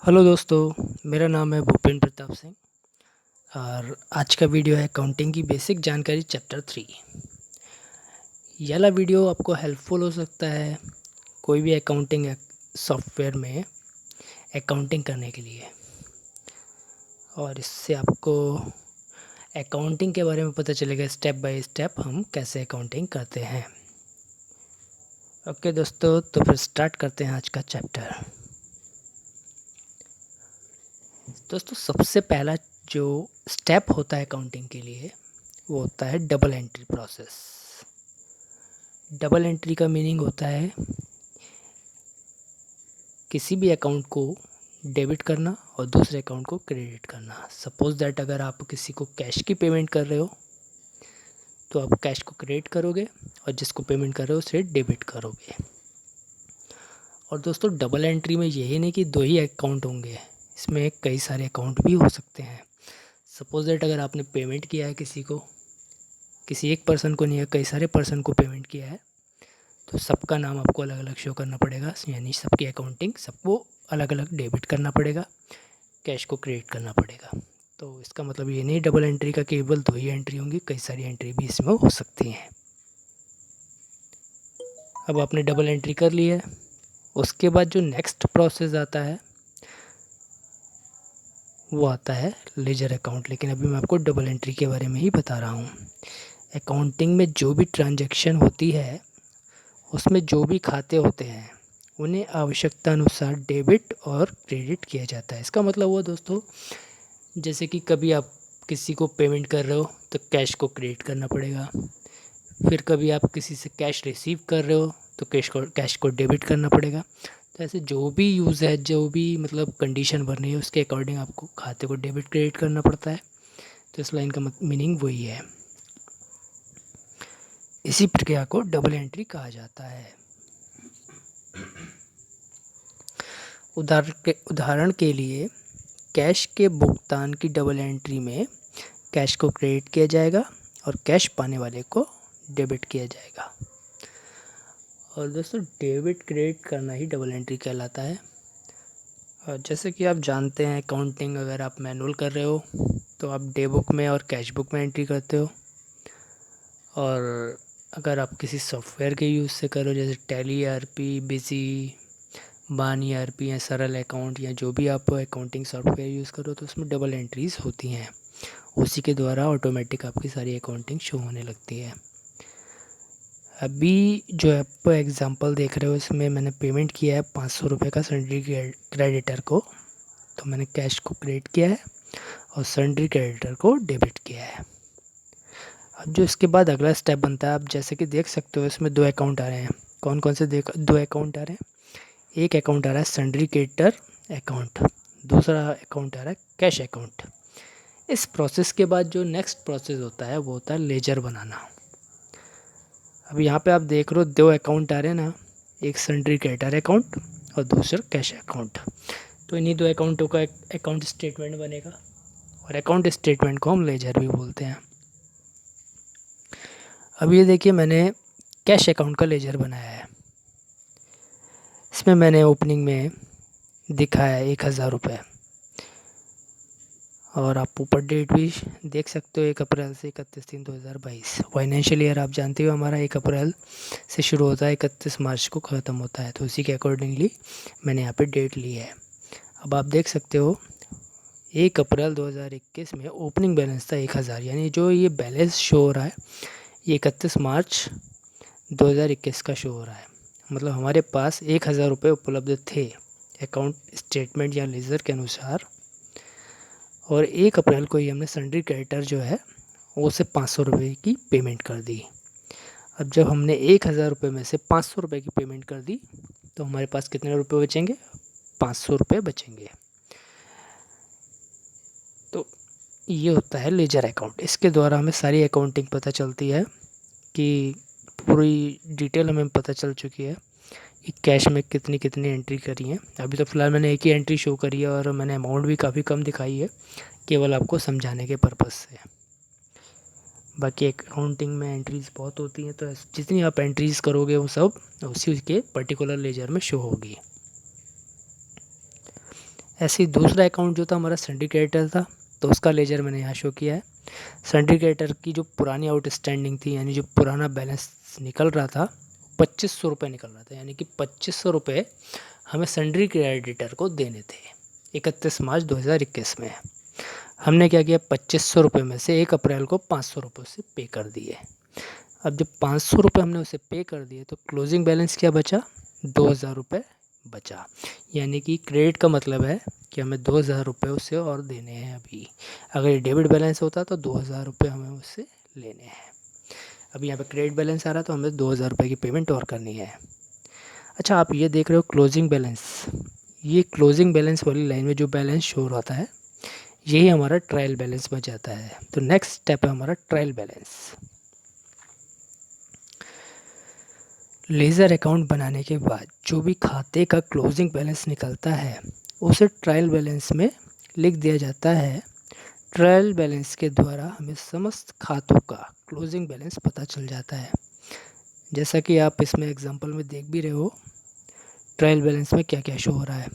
Hello दोस्तों, मेरा नाम है भूपेंद्र प्रताप सिंह और आज का वीडियो है अकाउंटिंग की बेसिक जानकारी चैप्टर 3। ये वाला वीडियो आपको हेल्पफुल हो सकता है कोई भी अकाउंटिंग सॉफ्टवेयर में अकाउंटिंग करने के लिए, और इससे आपको अकाउंटिंग के बारे में पता चलेगा स्टेप बाय स्टेप हम कैसे अकाउंटिंग करते हैं। ओके दोस्तों, तो फिर स्टार्ट करते हैं आज का चैप्टर। दोस्तों, सबसे पहला जो स्टेप होता है अकाउंटिंग के लिए वो होता है double entry process. Double entry का मीनिंग होता है किसी भी अकाउंट को डेबिट करना और दूसरे अकाउंट को क्रेडिट करना। सपोज दैट अगर आप किसी को कैश की पेमेंट कर रहे हो तो आप कैश को क्रेडिट करोगे और जिसको पेमेंट कर रहे हो उसे डेबिट करोगे। और दोस्तों, डबल एंट्री में यही नहीं कि दो ही अकाउंट होंगे, इसमें कई सारे अकाउंट भी हो सकते हैं। सपोज दैट अगर आपने पेमेंट किया है किसी को, किसी एक पर्सन को नहीं है, कई सारे पर्सन को पेमेंट किया है, तो सबका नाम आपको अलग अलग शो करना पड़ेगा, यानी सबकी अकाउंटिंग सबको अलग अलग डेबिट करना पड़ेगा, कैश को क्रेडिट करना पड़ेगा। तो इसका मतलब ये नहीं डबल एंट्री का केवल दो ही एंट्री होंगी, कई सारी एंट्री भी इसमें हो सकती हैं। अब आपने डबल एंट्री कर ली है, उसके बाद जो नेक्स्ट प्रोसेस आता है वो आता है लेजर अकाउंट। लेकिन अभी मैं आपको डबल एंट्री के बारे में ही बता रहा हूँ। अकाउंटिंग में जो भी ट्रांजैक्शन होती है उसमें जो भी खाते होते हैं उन्हें आवश्यकता अनुसार डेबिट और क्रेडिट किया जाता है। इसका मतलब हुआ दोस्तों, जैसे कि कभी आप किसी को पेमेंट कर रहे हो तो कैश को क्रेडिट करना पड़ेगा, फिर कभी आप किसी से कैश रिसीव कर रहे हो तो कैश को डेबिट करना पड़ेगा। तो ऐसे जो भी यूज़ है, जो भी मतलब कंडीशन बन रही है उसके अकॉर्डिंग आपको खाते को डेबिट क्रेडिट करना पड़ता है। तो इस लाइन का मीनिंग वही है। इसी प्रक्रिया को डबल एंट्री कहा जाता है। उदाहरण के लिए कैश के भुगतान की डबल एंट्री में कैश को क्रेडिट किया जाएगा और कैश पाने वाले को डेबिट किया जाएगा। और दोस्तों, डेबिट क्रेडिट करना ही डबल एंट्री कहलाता है। और जैसे कि आप जानते हैं, अकाउंटिंग अगर आप मैनुअल कर रहे हो तो आप डे बुक में और कैश बुक में एंट्री करते हो, और अगर आप किसी सॉफ्टवेयर के यूज़ से करो जैसे टैली ईआरपी, बिजी, बान ईआरपी या सरल अकाउंट या जो भी आप अकाउंटिंग सॉफ्टवेयर यूज़ करो तो उसमें डबल एंट्रीज़ होती हैं। उसी के द्वारा ऑटोमेटिक आपकी सारी अकाउंटिंग शो होने लगती है। अभी जो आप एग्ज़ाम्पल देख रहे हो इसमें मैंने पेमेंट किया है 500 रुपये का सन्ड्री क्रेडिटर को, तो मैंने कैश को क्रेडिट किया है और सन्ड्री क्रेडिटर को डेबिट किया है। अब जो इसके बाद अगला स्टेप बनता है, आप जैसे कि देख सकते हो इसमें दो अकाउंट आ रहे हैं। कौन कौन से दो अकाउंट आ रहे हैं? एक अकाउंट आ रहा है सन्ड्री क्रेडिटर अकाउंट, दूसरा अकाउंट आ रहा है कैश अकाउंट। इस प्रोसेस के बाद जो नेक्स्ट प्रोसेस होता है वो होता है लेजर बनाना। अब यहाँ पे आप देख रहे हो दो अकाउंट आ रहे हैं ना, एक सन्ड्री क्रेडिटर अकाउंट और दूसरा कैश अकाउंट। तो इन्हीं दो अकाउंटों का अकाउंट स्टेटमेंट बनेगा और अकाउंट स्टेटमेंट को हम लेजर भी बोलते हैं। अब ये देखिए, मैंने कैश अकाउंट का लेजर बनाया है। इसमें मैंने ओपनिंग में दिखाया है 1000 रुपये, और आप ऊपर डेट भी देख सकते हो 1 अप्रैल से 31/3/2022। फाइनेंशियल ईयर आप जानते हो हमारा 1 अप्रैल से शुरू होता है, 31 मार्च को ख़त्म होता है, तो उसी के अकॉर्डिंगली मैंने यहाँ पे डेट ली है। अब आप देख सकते हो 1 अप्रैल 2021 में ओपनिंग बैलेंस था 1000, यानी जो ये बैलेंस शो हो रहा है ये 31 मार्च 2021 का शो हो रहा है। मतलब हमारे पास 1000 रुपये उपलब्ध थे अकाउंट स्टेटमेंट या लेजर के अनुसार, और 1 अप्रैल को ही हमने सन्ड्री क्रेडिटर जो है वो उसे 500 रुपये की पेमेंट कर दी। अब जब हमने 1000 रुपये में से 500 रुपये की पेमेंट कर दी तो हमारे पास कितने रुपये बचेंगे? 500 रुपये बचेंगे। तो ये होता है लेजर अकाउंट। इसके द्वारा हमें सारी अकाउंटिंग पता चलती है कि पूरी डिटेल हमें पता चल चुकी है कि कैश में कितनी कितनी एंट्री करी है। अभी तो फ़िलहाल मैंने एक ही एंट्री शो करी है और मैंने अमाउंट भी काफ़ी कम दिखाई है, केवल आपको समझाने के पर्पज़ से। बाकी अकाउंटिंग में एंट्रीज़ बहुत होती हैं, तो जितनी आप एंट्रीज़ करोगे वो सब उसी के पर्टिकुलर लेजर में शो होगी। ऐसे ही दूसरा अकाउंट जो था हमारा सन्ड्री क्रेडिटर था, तो उसका लेजर मैंने यहाँ शो किया है। सन्ड्री क्रेडिटर की जो पुरानी आउटस्टैंडिंग थी, यानी जो पुराना बैलेंस निकल रहा था, 2500 रुपये निकल रहा था, यानी कि 2500 रुपये हमें सन्ड्री क्रेडिटर को देने थे 31 मार्च 2021 में। हमने क्या किया, 2500 रुपये में से 1 अप्रैल को 500 रुपये उसे पे कर दिए। अब जब 500 रुपये हमने उसे पे कर दिए तो क्लोजिंग बैलेंस क्या बचा, 2000 रुपये बचा। यानी कि क्रेडिट का मतलब है कि हमें 2000 रुपये उससे और देने हैं अभी। अगर ये डेबिट बैलेंस होता तो 2000 रुपये हमें उससे लेने हैं। अभी यहाँ पे क्रेडिट बैलेंस आ रहा तो हमें 2000 रुपये की पेमेंट और करनी है। अच्छा, आप ये देख रहे हो क्लोजिंग बैलेंस, ये क्लोजिंग बैलेंस वाली लाइन में जो बैलेंस शो होता है यही हमारा ट्रायल बैलेंस बच जाता है। तो नेक्स्ट स्टेप है हमारा ट्रायल बैलेंस। लेज़र अकाउंट बनाने के बाद जो भी खाते का क्लोजिंग बैलेंस निकलता है उसे ट्रायल बैलेंस में लिख दिया जाता है। ट्रायल बैलेंस के द्वारा हमें समस्त खातों का क्लोजिंग बैलेंस पता चल जाता है। जैसा कि आप इसमें एग्जांपल में देख भी रहे हो, ट्रायल बैलेंस में क्या क्या शो हो रहा है।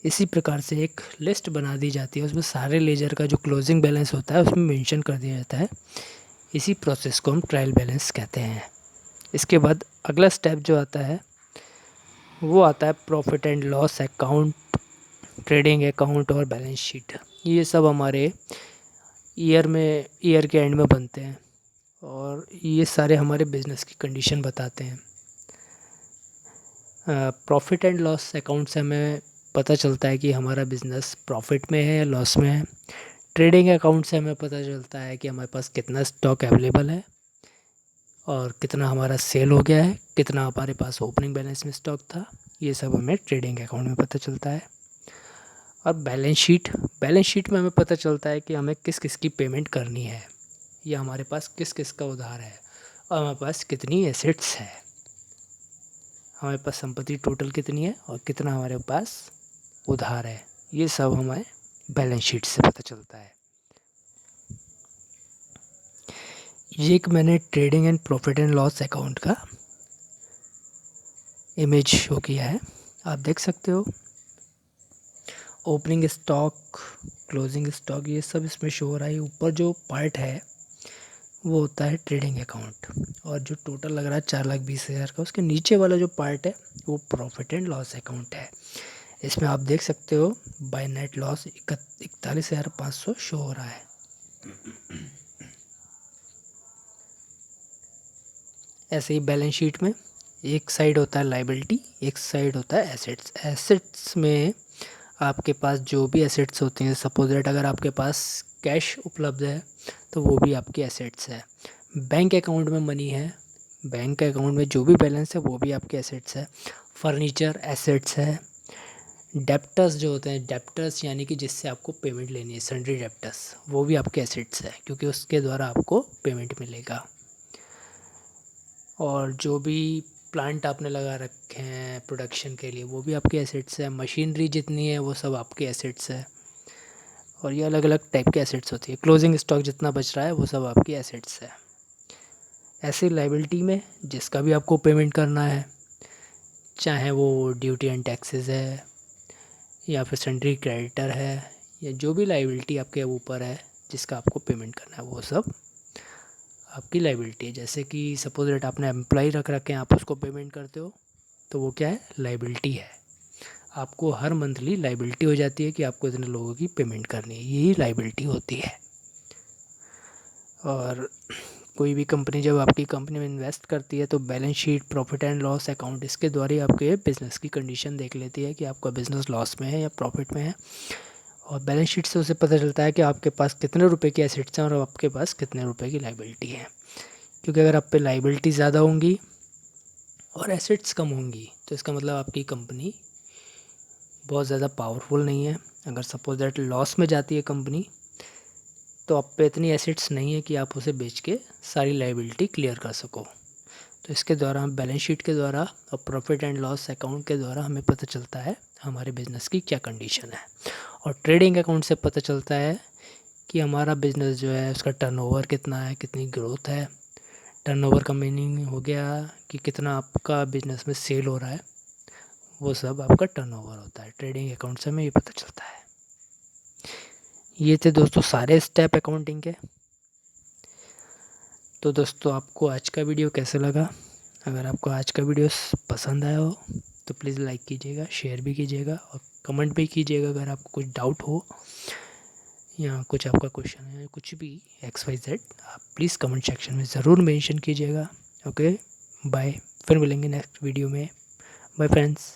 इसी प्रकार से एक लिस्ट बना दी जाती है, उसमें सारे लेजर का जो क्लोजिंग बैलेंस होता है उसमें मेंशन कर दिया जाता है। इसी प्रोसेस को हम ट्रायल बैलेंस कहते हैं। इसके बाद अगला स्टेप जो आता है वो आता है profit and loss account, trading account और बैलेंस शीट। ये सब हमारे ईयर के एंड में बनते हैं और ये सारे हमारे बिजनेस की कंडीशन बताते हैं। प्रॉफिट एंड लॉस अकाउंट से हमें पता चलता है कि हमारा बिज़नेस प्रॉफिट में है या लॉस में है। ट्रेडिंग अकाउंट से हमें पता चलता है कि हमारे पास कितना स्टॉक अवेलेबल है और कितना हमारा सेल हो गया है, कितना हमारे पास ओपनिंग बैलेंस में स्टॉक था। ये सब हमें ट्रेडिंग अकाउंट में पता चलता है। और बैलेंस शीट में हमें पता चलता है कि हमें किस किस की पेमेंट करनी है या हमारे पास किस किस का उधार है और हमारे पास कितनी एसेट्स है, हमारे पास संपत्ति टोटल कितनी है और कितना हमारे पास उधार है। ये सब हमें बैलेंस शीट से पता चलता है। ये एक मैंने trading and profit and loss account का इमेज शो किया है, आप देख सकते हो। ओपनिंग स्टॉक, क्लोजिंग स्टॉक, ये सब इसमें शो हो रहा है। ऊपर जो पार्ट है वो होता है ट्रेडिंग अकाउंट और जो टोटल लग रहा है 4,20,000 का, उसके नीचे वाला जो पार्ट है वो प्रॉफिट एंड लॉस अकाउंट है। इसमें आप देख सकते हो बाय नेट लॉस 41,500 शो हो रहा है। ऐसे ही बैलेंस शीट में एक साइड होता है लाइबिलिटी, एक साइड होता है एसेट्स। एसेट्स में आपके पास जो भी एसेट्स होती हैं, सपोज दैट अगर आपके पास कैश उपलब्ध है तो वो भी आपकी एसेट्स है। बैंक अकाउंट में मनी है, बैंक अकाउंट में जो भी बैलेंस है वो भी आपके एसेट्स है। फर्नीचर एसेट्स है। डेप्टर्स जो होते हैं, डेप्टर्स यानी कि जिससे आपको पेमेंट लेनी है, सन्ड्री डेप्टर्स, वो भी आपके एसेट्स है क्योंकि उसके द्वारा आपको पेमेंट मिलेगा। और जो भी प्लांट आपने लगा रखे हैं प्रोडक्शन के लिए वो भी आपके एसेट्स है। मशीनरी जितनी है वो सब आपके एसेट्स है और ये अलग अलग टाइप के एसेट्स होती है। क्लोजिंग स्टॉक जितना बच रहा है वो सब आपकी एसेट्स है। ऐसी लाइबिलिटी में जिसका भी आपको पेमेंट करना है, चाहे वो ड्यूटी एंड टैक्सेस है या फिर सन्ड्री क्रेडिटर है या जो भी लाइबिलिटी आपके ऊपर है जिसका आपको पेमेंट करना है, वो सब आपकी लाइबिलिटी है। जैसे कि सपोज दैट आपने एम्प्लॉय रख रखे हैं, आप उसको पेमेंट करते हो तो वो क्या है, लाइबिलिटी है। आपको हर मंथली लाइबिलिटी हो जाती है कि आपको इतने लोगों की पेमेंट करनी है, यही लाइबिलिटी होती है। और कोई भी कंपनी जब आपकी कंपनी में इन्वेस्ट करती है तो balance sheet, profit and loss account, इसके द्वारा ही आपके बिज़नेस की कंडीशन देख लेती है कि आपका बिज़नेस लॉस में है या प्रॉफिट में है। और बैलेंस शीट से उसे पता चलता है कि आपके पास कितने रुपए की एसेट्स हैं और आपके पास कितने रुपए की लाइबिलिटी है। क्योंकि अगर आप पे लाइबिलिटी ज़्यादा होंगी और एसेट्स कम होंगी तो इसका मतलब आपकी कंपनी बहुत ज़्यादा पावरफुल नहीं है। अगर सपोज दैट लॉस में जाती है कंपनी तो आप पे इतनी एसेट्स नहीं है कि आप उसे बेच के सारी लाइबिलिटी क्लियर कर सको। तो इसके द्वारा हम बैलेंस शीट के द्वारा और प्रॉफिट एंड लॉस अकाउंट के द्वारा हमें पता चलता है हमारे बिज़नेस की क्या कंडीशन है। और ट्रेडिंग अकाउंट से पता चलता है कि हमारा बिज़नेस जो है उसका टर्नओवर कितना है, कितनी ग्रोथ है। टर्नओवर का मीनिंग हो गया कि कितना आपका बिज़नेस में सेल हो रहा है, वो सब आपका टर्नओवर होता है। ट्रेडिंग अकाउंट से हमें ये पता चलता है। ये थे दोस्तों सारे स्टेप अकाउंटिंग के। तो दोस्तों आपको आज का वीडियो कैसा लगा? अगर आपको आज का वीडियो पसंद आया हो तो प्लीज़ लाइक कीजिएगा, शेयर भी कीजिएगा और कमेंट भी कीजिएगा। अगर आपको कुछ डाउट हो या कुछ आपका क्वेश्चन है, कुछ भी XYZ, आप प्लीज़ कमेंट सेक्शन में ज़रूर मेंशन कीजिएगा। Okay, bye. फिर मिलेंगे नेक्स्ट वीडियो में। Bye friends.